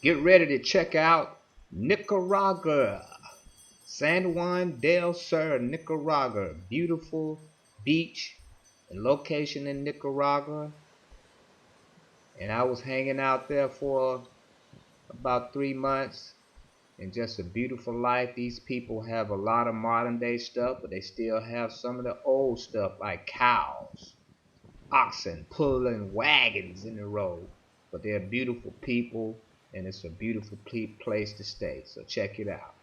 Get ready to check out Nicaragua. San Juan del Sur, Nicaragua. Beautiful beach and location in Nicaragua. And I was hanging out there for about 3 months. And just a beautiful life. These people have a lot of modern day stuff, but they still have some of the old stuff like cows, oxen pulling wagons in the road. But they're beautiful people, and it's a beautiful place to stay. So check it out.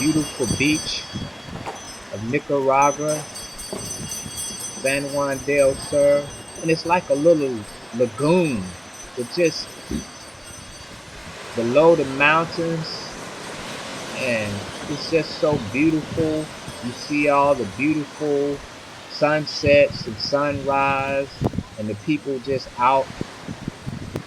Beautiful beach of Nicaragua, San Juan del Sur, and it's like a little lagoon with just below the mountains, and it's just so beautiful. You see all the beautiful sunsets and sunrise, and the people just out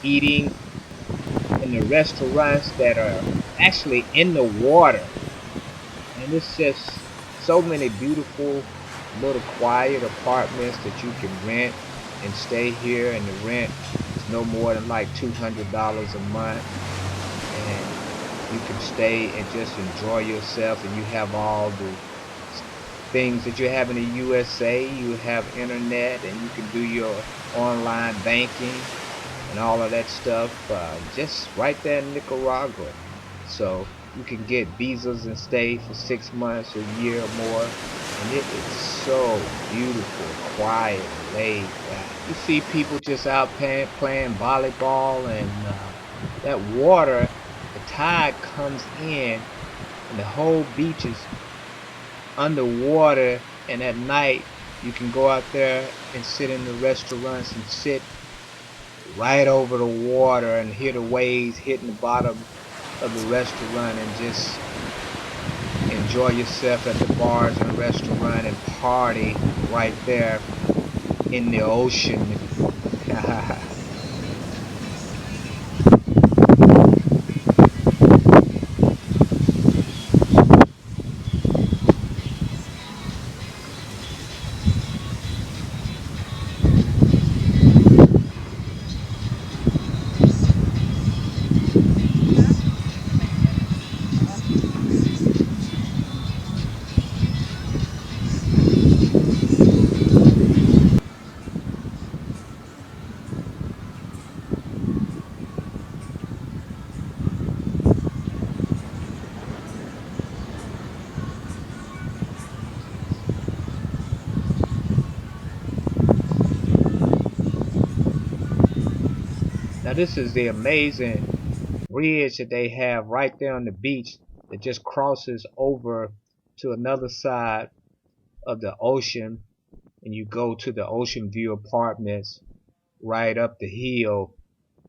eating in the restaurants that are actually in the water. And it's just so many beautiful little quiet apartments that you can rent and stay here, and the rent is no more than like $200 a month, and you can stay and just enjoy yourself. And you have all the things that you have in the USA. You have internet, and you can do your online banking and all of that stuff just right there in Nicaragua. So you can get visas and stay for 6 months, a year or more, and it is so beautiful, quiet, laid back. You see people just out playing volleyball, and that water, the tide comes in, and the whole beach is underwater. And at night you can go out there and sit in the restaurants and sit right over the water and hear the waves hitting the bottom of the restaurant, and just enjoy yourself at the bars and restaurant and party right there in the ocean. Now this is the amazing bridge that they have right there on the beach that just crosses over to another side of the ocean, and you go to the Ocean View apartments right up the hill.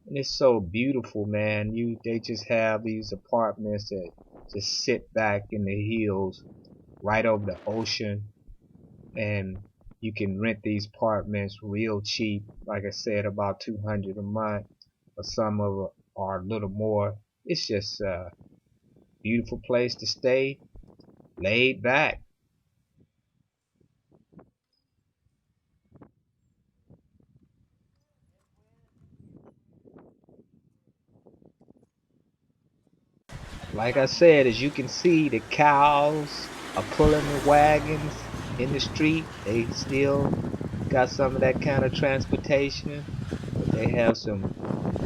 And it's so beautiful, man. They just have these apartments that just sit back in the hills right over the ocean, and you can rent these apartments real cheap, like I said, about $200 a month, or some of them are a little more. It's just a beautiful place to stay, laid back. Like I said, as you can see, the cows are pulling the wagons in the street. They still got some of that kind of transportation, but they have some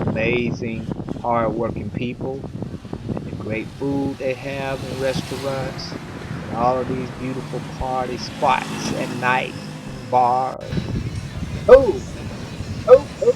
amazing, hard-working people, and the great food they have in restaurants, and all of these beautiful party spots at night, bars. Oh, oh, oh.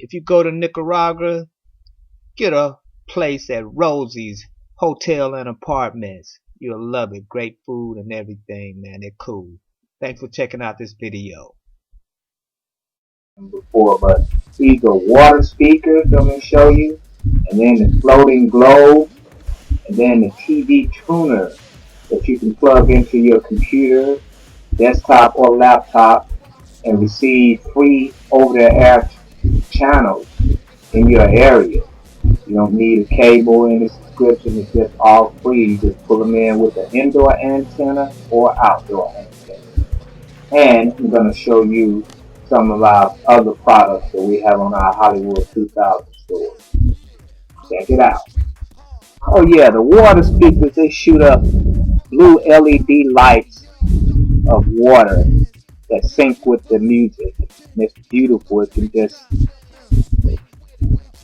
If you go to Nicaragua, get a place at Rosie's Hotel and Apartments. You'll love it. Great food and everything, man. They're cool. Thanks for checking out this video. Before, but these are water speakers I'm going to show you, and then the floating globe, and then the TV tuner that you can plug into your computer, desktop, or laptop and receive free over-the-air channels in your area. You don't need a cable in the subscription. It's just all free. You just pull them in with an indoor antenna or outdoor antenna. And I'm going to show you some of our other products that we have on our Hollywood 2000 store. Check it out. Oh yeah, the water speakers, they shoot up blue LED lights of water that sync with the music. And it's beautiful. It can just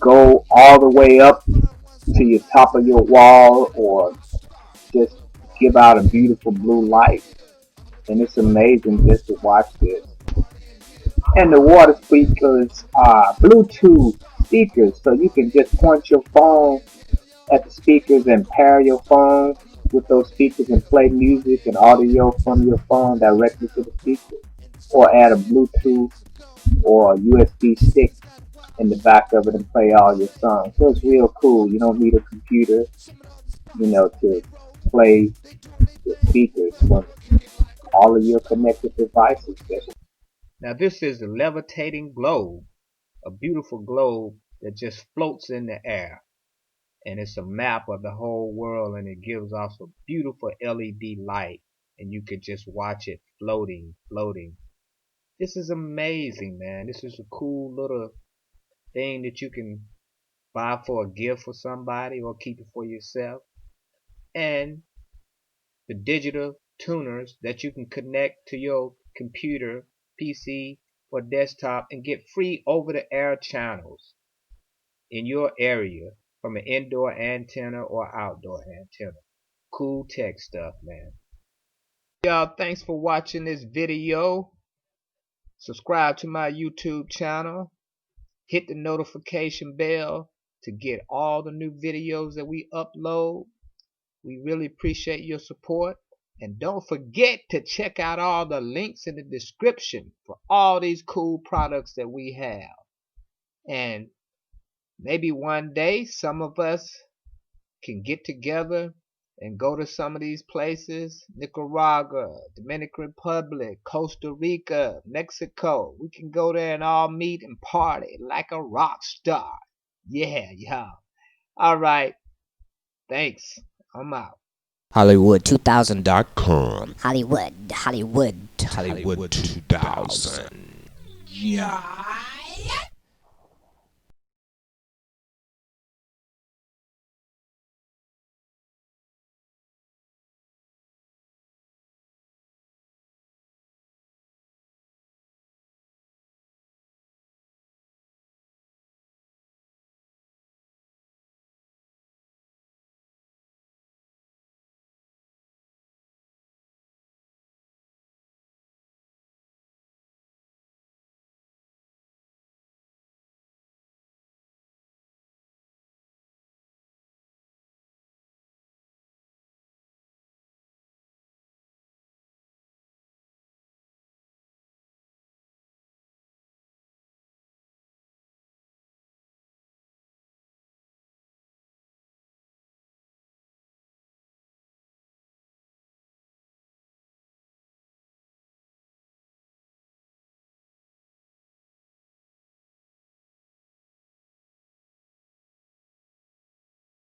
go all the way up to your top of your wall or just give out a beautiful blue light. And it's amazing just to watch this. And the water speakers are Bluetooth speakers, so you can just point your phone at the speakers and pair your phone with those speakers and play music and audio from your phone directly to the speaker, or add a Bluetooth or a USB stick in the back of it and play all your songs. So it's real cool. You don't need a computer, to play the speakers from all of your connected devices. Now this is the levitating globe, a beautiful globe that just floats in the air. And it's a map of the whole world, and it gives off a beautiful LED light, and you could just watch it floating. This is amazing, man. This is a cool little thing that you can buy for a gift for somebody or keep it for yourself. And the digital tuners that you can connect to your computer, PC, or desktop and get free over-the-air channels in your area from an indoor antenna or outdoor antenna. Cool tech stuff, man. Y'all, thanks for watching this video. Subscribe to my YouTube channel. Hit the notification bell to get all the new videos that we upload. We really appreciate your support. And don't forget to check out all the links in the description for all these cool products that we have. And maybe one day some of us can get together and go to some of these places. Nicaragua, Dominican Republic, Costa Rica, Mexico. We can go there and all meet and party like a rock star. Yeah. Alright. Thanks. I'm out. Hollywood2000.com. Hollywood 2000. Yeah.